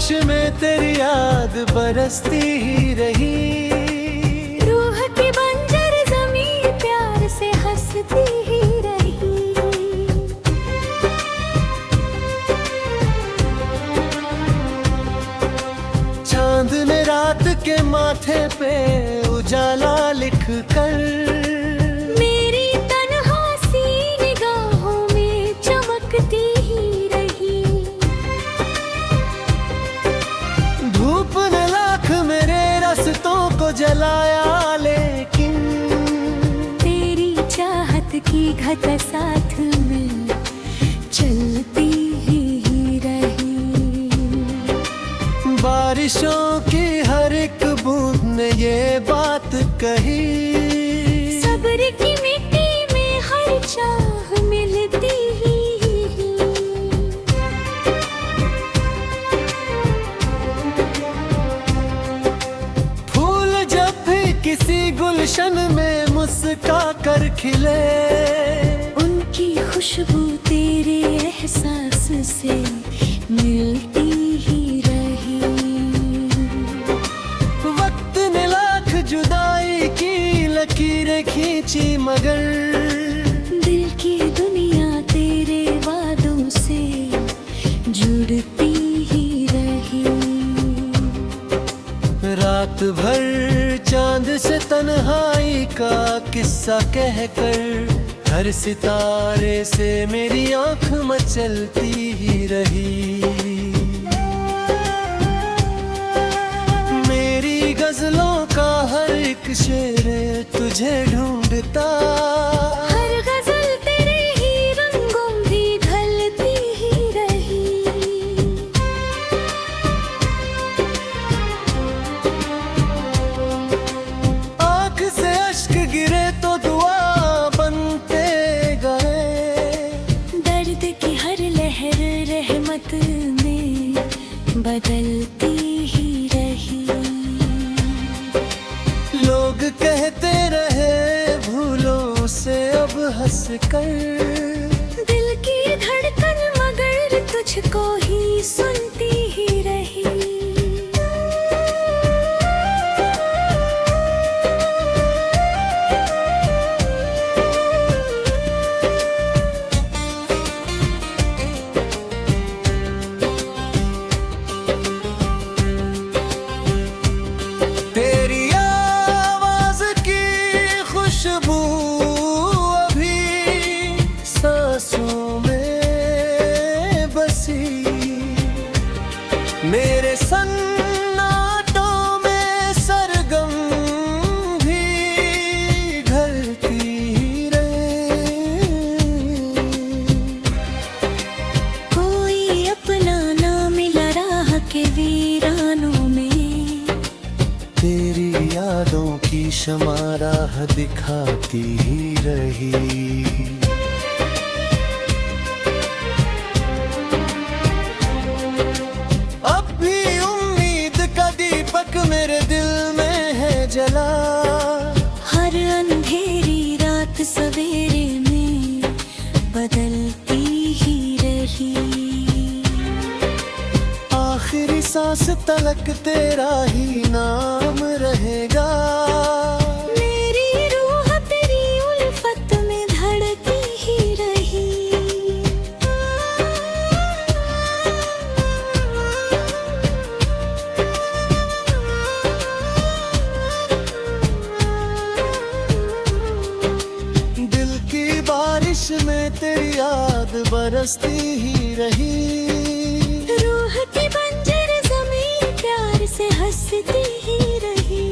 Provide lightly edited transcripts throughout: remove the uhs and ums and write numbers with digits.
बारिश में तेरी याद बरसती ही रही। रूह की बंजर ज़मीं प्यार से हंसती ही रही। चांद ने रात के माथे पे उजाला लिख कर मेरी तन्हा सी निगाहों में चमकती ही रही। धूप ने लाख मेरे रास्तों को जलाया, लेकिन तेरी चाहत की घट साथ में चलती ही रही। बारिशों की हर एक बूंद ने ये बात कही, सब्र की मिट्टी में हर चाह मिलती ही। फूल जब भी किसी गुलशन में मुस्का कर खिले, उनकी खुशबू तेरे एहसास से मिलती ही रही। वक्त ने लाख जुदाई की लकीरें खींची, मगर दिल की दुनिया तेरे वादों से जुड़ती ही रही। रात भर चांद से तन्हाई का किस्सा कहकर हर सितारे से मेरी आंख मचलती ही रही। मेरी गजलों का हर एक शेर तुझे ढूंढता, हर गजल तेरे ही रंगों भी ढलती ही रही। आँख से अश्क गिरे तो दुआ बनते गए, दर्द की हर लहर रहमत में बदलती ही रही। लोग कहते रहे भूलो से अब हंस कर, दिल की धड़कन मगर तुझको ही सुनती ही रही। तेरी आवाज की खुशबू अभी सांसों में बसी, मेरे सन्नाटों में सरगम भी ढलती रही। कोई अपना ना मिला राह के वीरानों में, तेरी यादों की शमा राह दिखाती ही रही। अब भी उम्मीद का दीपक मेरे दिल में है जला, हर अंधेरी रात सवेरे में बदलती ही रही। आखिरी सांस तलक तेरा ही नाम रहेगा, मेरी रूह तेरी उल्फत में धड़ती ही रही। दिल की बारिश में तेरी याद बरसती ही रही। रूह की बंजर ज़मीं प्यार से हंसती ही रही।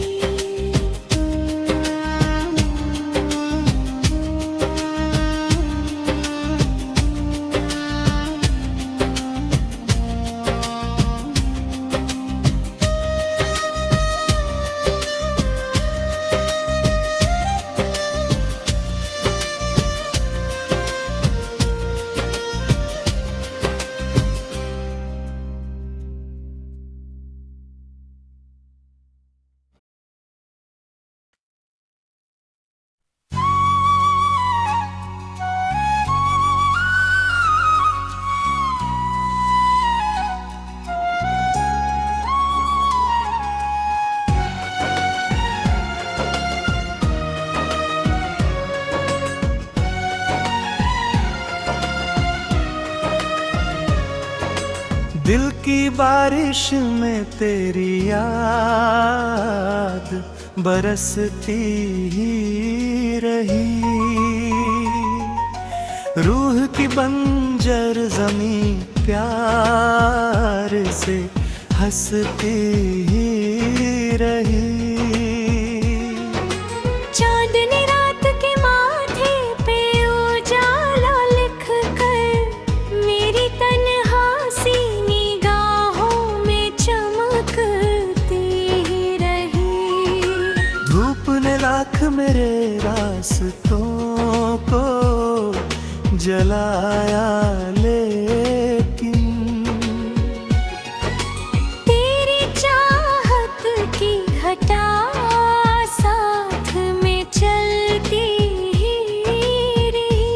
दिल की बारिश में तेरी याद बरसती ही रही। रूह की बंजर ज़मीं प्यार से हंसती ही रही। चांदनी रात के माथे पे उजाला लिख कर मेरी तन्हा सी निगाहों में चमकती ही रही। धूप ने लाख मेरे रास्तों को जलाया, लेकिन तेरी चाहत की घटा साथ में चलती ही रही।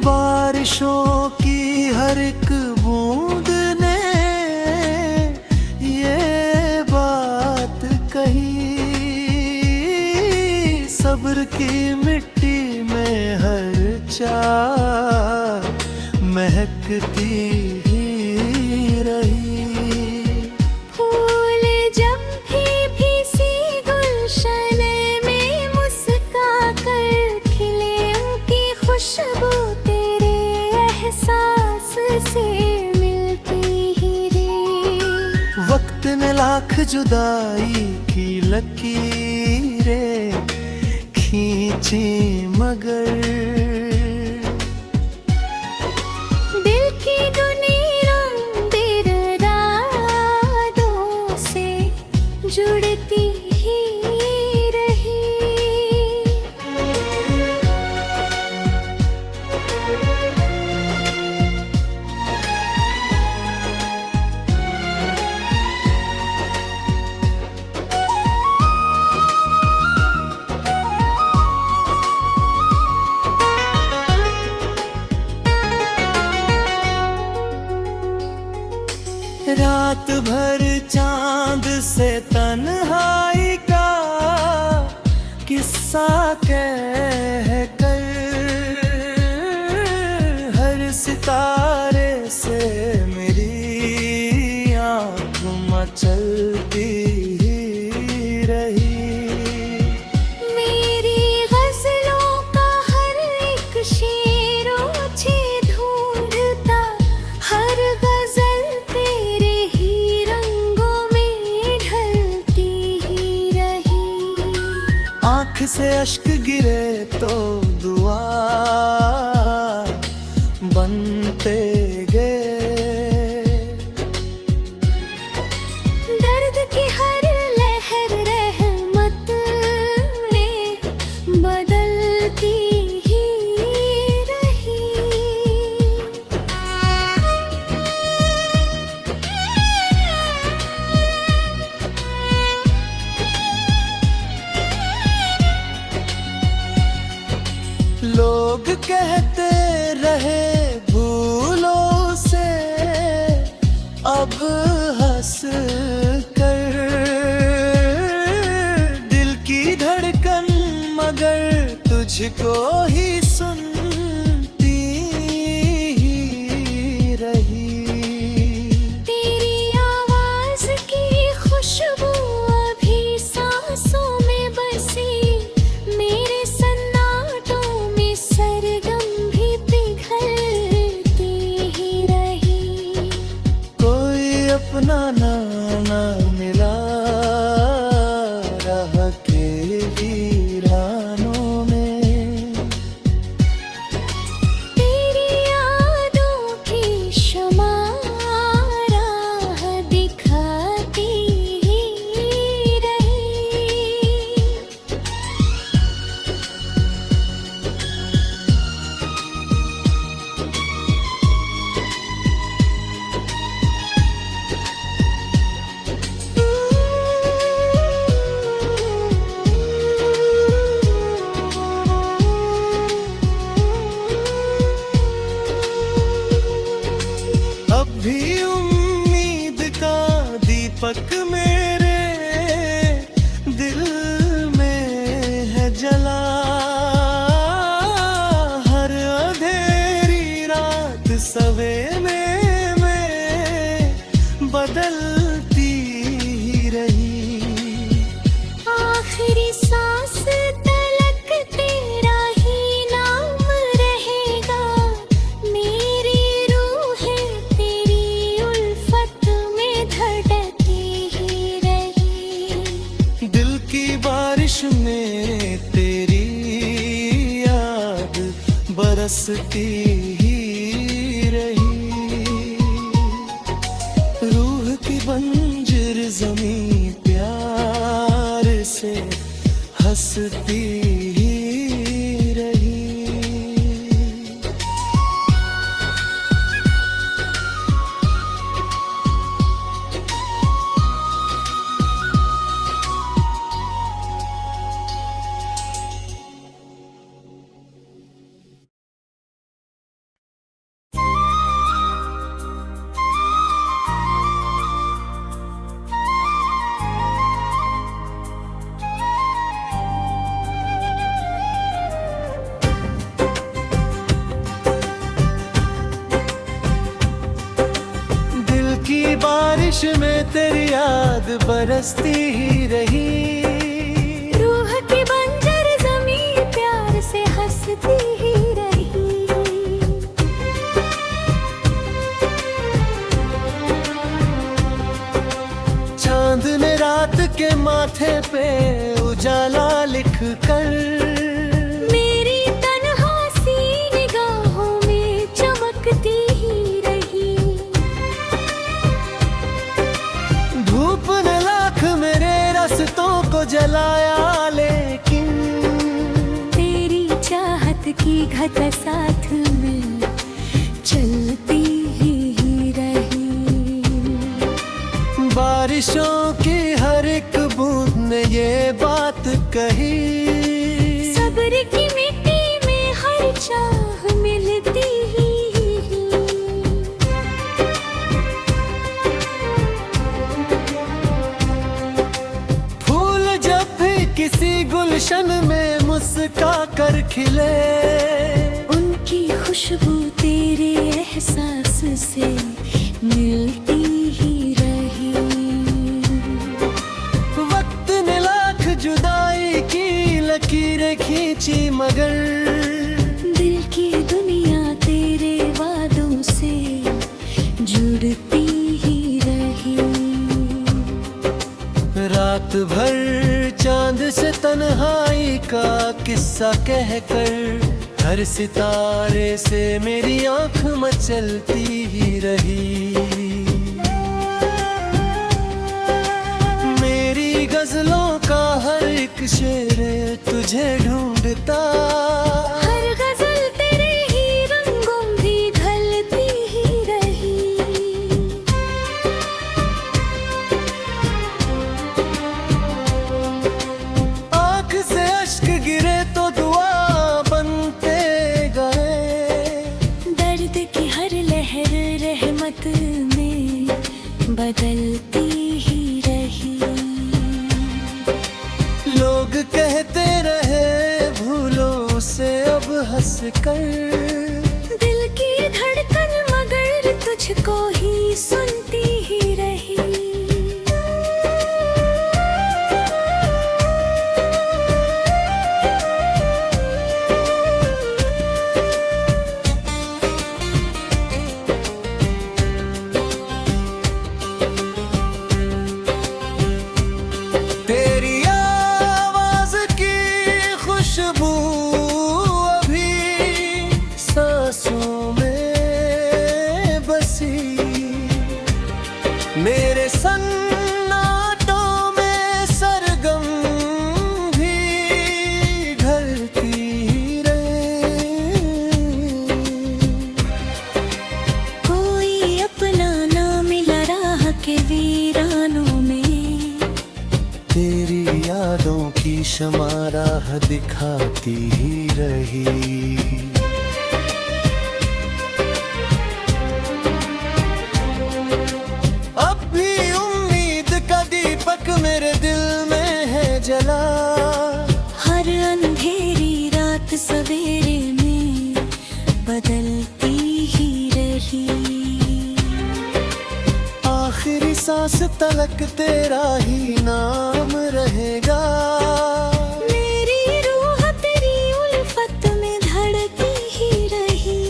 बारिशों की हर एक बूंद ने ये बात कही, सब्र की मिट्टी में हर चाह महकती ही रही। फूल जब भी सी गुलशन में मुस्का कर खिले, उनकी खुशबू तेरे एहसास से मिलती ही रही। वक्त ने लाख जुदाई की लकीरें खींची, मगर दिल की दुनिया बिरदादों से जुड़ती ही रही। रात भर चांद से तन्हाई का किस्सा कह कर, हर सितारे से मेरी आँख मचलती ही रही। मेरी गज़लों का हर एक शेर मुझे ढूंढता, हर गज़ल तेरे ही रंगों में ढलती ही रही। आँख से अश्क गिरे तो दुआ बनते गए, दर्द की हर लहर रहमत में बदलती ही रही। लोग कहते रहे भूलों से अब हंस कर, दिल की धड़कन मगर तुझको ही सुनती ही रही। तेरी आवाज की खुशबू अभी सांसों में बसी, मेरे सन्नाटों में सरगम भी पिघलती ही रही। कोई अपना ना मिला राह के वीरानों में, बरसती ही रही। रूह की बंजर ज़मीं प्यार से हंसती ही रही। की बारिश में तेरी याद बरसती ही रही। रूह की बंजर ज़मीं प्यार से हंसती ही रही। चांद ने रात के माथे पे उजाला लिख कर मेरी तन्हा सी निगाहों में चमकती ही रही। धूप ने लाख मेरे रास्तों को जलाया, लेकिन तेरी चाहत की घट साथ में चलती ही रही। बारिशों की हर एक बूंद ने ये बात कही, सब्र की मिट्टी में हर चाह मिलती ही। फूल जब भी किसी गुलशन में मुस्का कर खिले, उनकी खुशबू तेरे एहसास से मिलती ही रही। वक्त ने लाख जुदाई की लकीरें खींची, मगर दिल की दुनिया तेरे वादों से जुड़ती ही रही। रात भर चांद से तन्हाई का किस्सा कहकर हर सितारे से मेरी आंख मचलती ही रही। मेरी गजलों का हर एक शेर तुझे ढूंढता, हर गजल तेरे ही रंगों भी ढलती ही रही। आँख से अश्क गिरे तो दुआ बनते गए, दर्द की हर लहर रहमत में बदलती ही रही। लोग कहते रहे भूलो से अब हंस कर, दिल की धड़कन मगर तुझको ही सुनती ही रही। तेरी आवाज की खुशबू अभी सांसों में बसी, मेरे सन्नाटों में सरगम भी ढलती रही। कोई अपना ना मिला राह के वीरानों में, तेरी यादों की शमा राह दिखाती ही रही। अब भी उम्मीद का दीपक मेरे दिल में है जला, हर अंधेरी रात सवेरे में बदलती ही रही। आखिरी सांस तलक तेरा ही नाम रहेगा, मेरी रूह तेरी उल्फत में धड़की ही रही।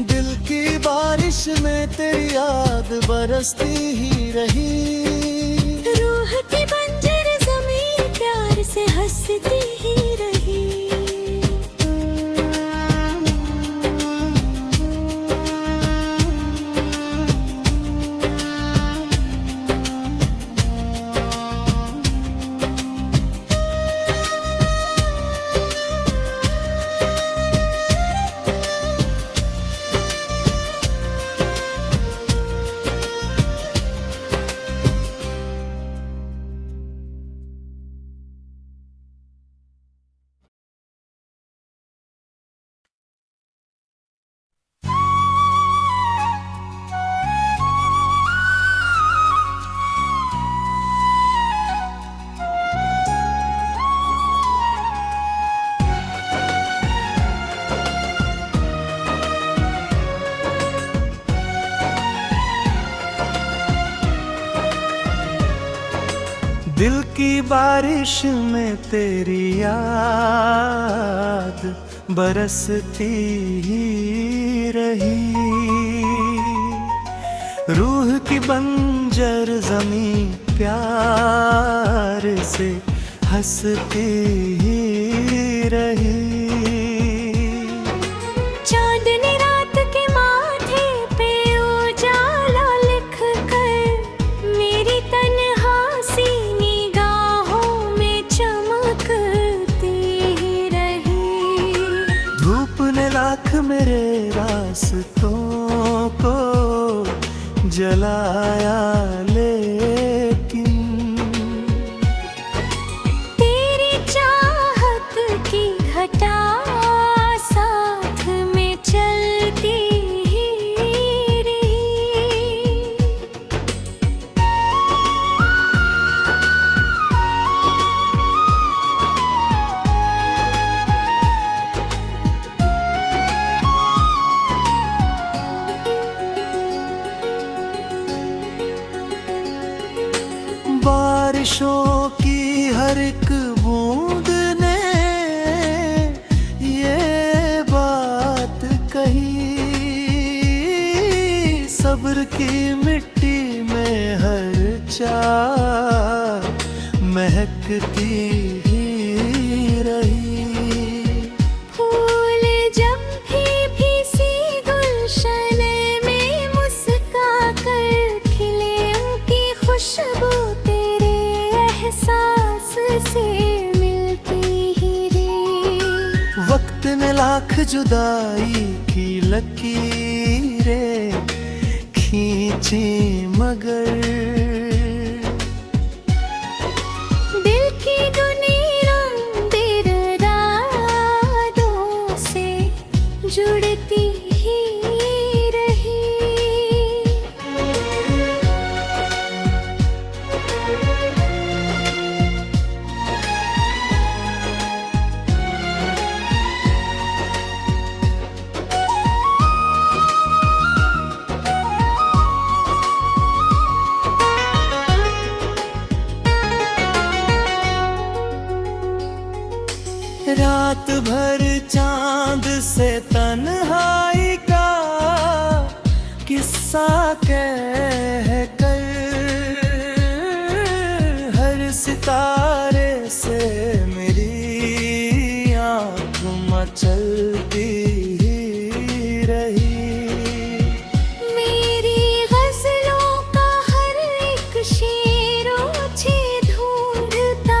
दिल की बारिश में तेरी याद बरसती ही रही। रूह की बंजर ज़मीं प्यार से हंसती ही रही। दिल की बारिश में तेरी याद बरसती ही रही। रूह की बंजर ज़मीं प्यार से हंसती ही रही। चांदनी रात के माथे पे उजाला लिख कर मेरी तन्हा सी निगाहों में चमकती ही रही। धूप ने लाख मेरे रास्तों को जलाया, लेकिन तेरी चाहत की घटा साथ में चलती ही रही। बारिशों की हर एक बूंद ने ये बात कही, सब्र की मिट्टी में हर चाह महकती ही रही। फूल जब भी सी गुलशन में मुस्का कर खिले, उनकी खुशबू तेरे एहसास से मिलती ही रही। वक्त ने लाख जुदाई की लकीरें खींची, मगर दिल की दुनिया बिरदादों से जुड़ती ही रही। रात भर चांद से तन्हाई का किस्सा कह कर, हर सितारे से मेरी आँख मचलती ही रही। मेरी गज़लों का हर एक शेर मुझे ढूंढता,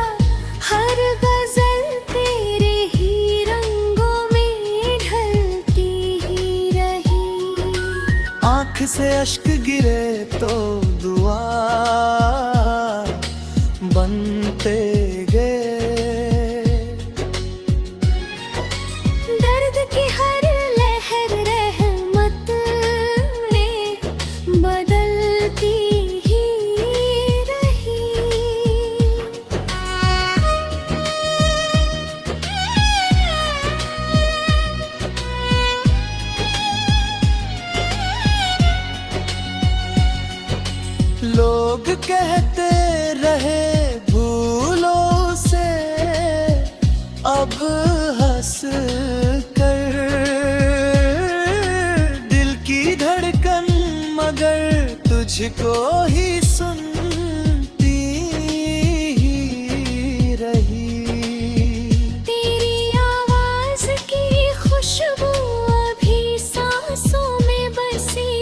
हर गज़ल तेरे ही रंगों में ढलती ही रही। आँख से अश्क गिरे तो दुआ बनते गए। दर्द की हर लहर रहमत में बदलती ही रही। लोग कहते रहे भूलों से अब हंस कर, दिल की धड़कन मगर तुझको ही सुनती ही रही। तेरी आवाज की खुशबू अभी सांसों में बसी,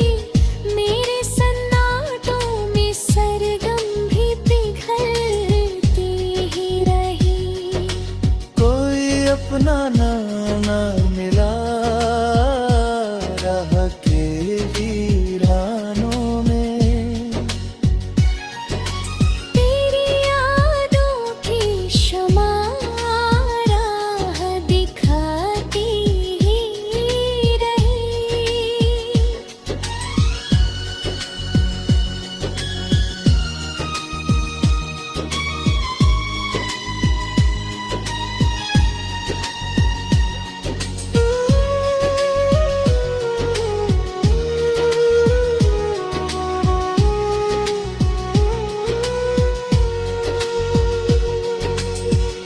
मेरे सन्नाटों में सरगम भी पिघलती ही रही। कोई अपना ना मिला राह के वीरानों में, तेरी यादों की शमा राह दिखाती ही रही।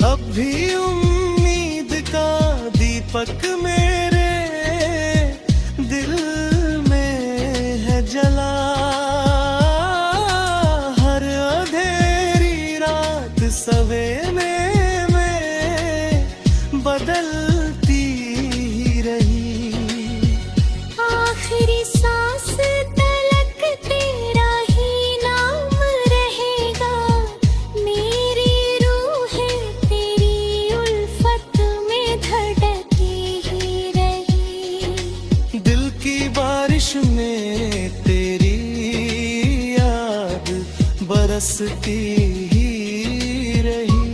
अब भी उम्मीद का दीपक मेरे दिल में है जला। हर अंधेरी रात सवेरे में बदलती ही रही। आखिरी सांस तलक तेरा ही नाम रहेगा, मेरी रूह तेरी उल्फत में धड़कती ही रही। दिल की बारिश में तेरी याद बरसती ही रही।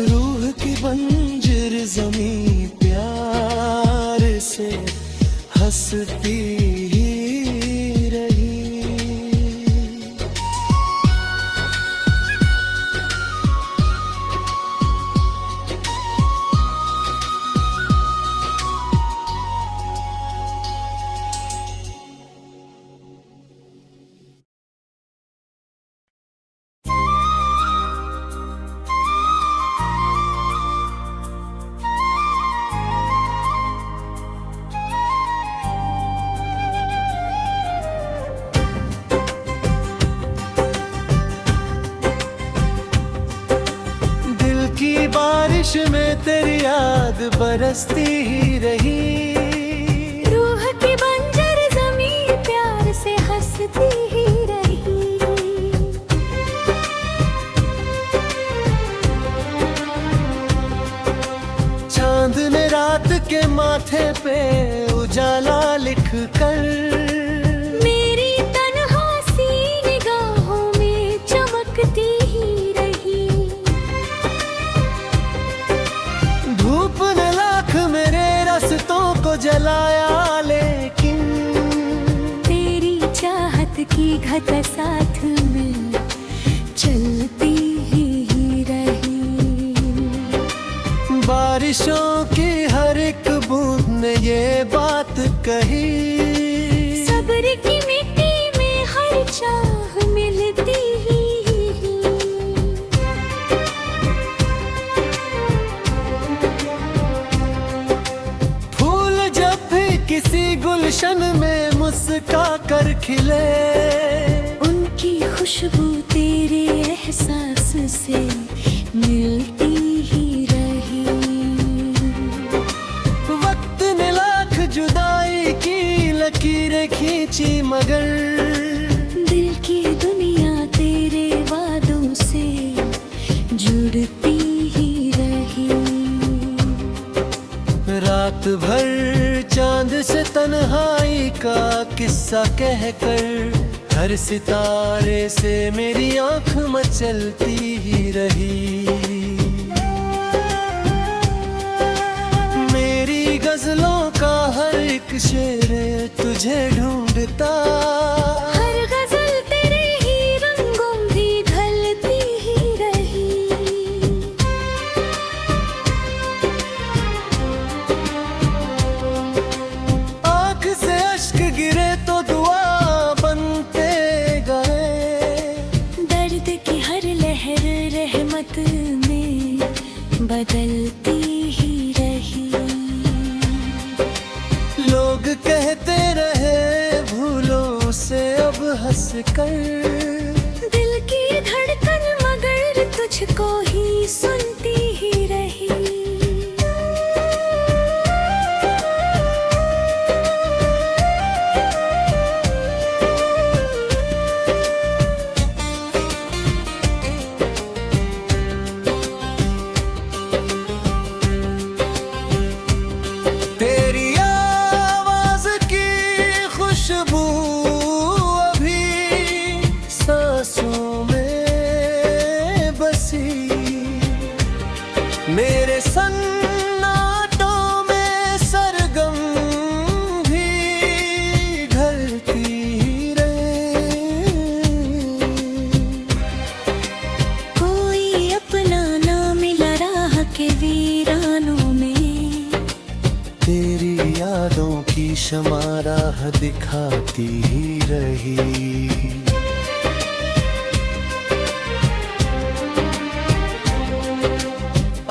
रूह की बंजर ज़मीं प्यार से हंसती ही रही। दिल की बारिश में तेरी याद बरसती ही रही। रूह की बंजर ज़मीं प्यार से हंसती ही रही। चांद ने रात के माथे पे उजाला लिख कर मेरी तन्हा सी निगाहों में चमकती ही रही। धूप ने लाख मेरे रास्तों को जलाया, लेकिन तेरी चाहत की घट साथ में चलती ही रही। बारिशों की हर एक बूंद ने ये बात कही, सब्र की मिट्टी में हर चाह मिलती ही। फूल जब भी किसी गुलशन में मुस्का कर खिले, उनकी खुशबू तेरे एहसास से मिलती ही रही। वक्त ने लाख जुदाई की लकीरें खींची, मगर दिल की दुनिया तेरे वादों से जुड़ती ही रही। रात भर चांद से तन्हाई का किस्सा कहकर हर सितारे से मेरी आंख मचलती ही रही। मेरी गजलों का हर एक शेर तुझे ढूंढता, हर गजल तेरे ही रंगों भी ढलती ही रही। आँख से अश्क गिरे तो दुआ बनते गए, दर्द की हर लहर रहमत में बदलती ही रही। लोग कहते रहे कर। दिल की धड़कन मगर तुझको ही सुनती ही रही। तेरी आवाज की खुशबू अभी सांसों में बसी। मेरे सन्नाटों में सरगम भी ढलती रहे। कोई अपना ना मिला राह के वीरानों में। तेरी यादों की शमा राह दिखाती ही रही।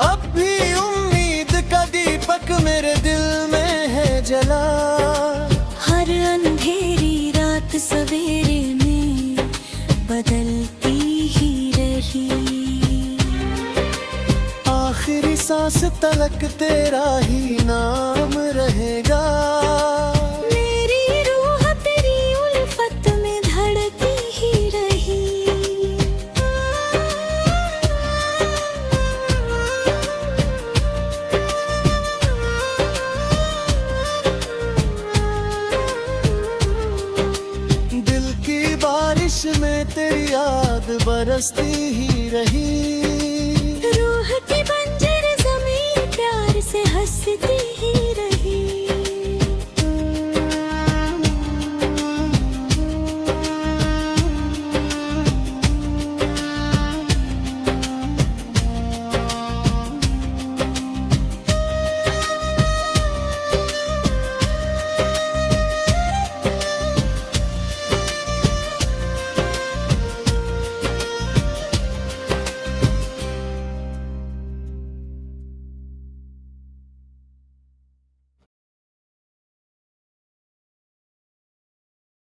अब भी उम्मीद का दीपक मेरे दिल में है जला। हर अंधेरी रात सवेरे में बदलती ही रही। आखिरी सांस तलक तेरा ही नाम रहेगा। मेरी रूह तेरी उल्फत में धड़ती ही रही। दिल की बारिश में तेरी याद बरसती ही रही।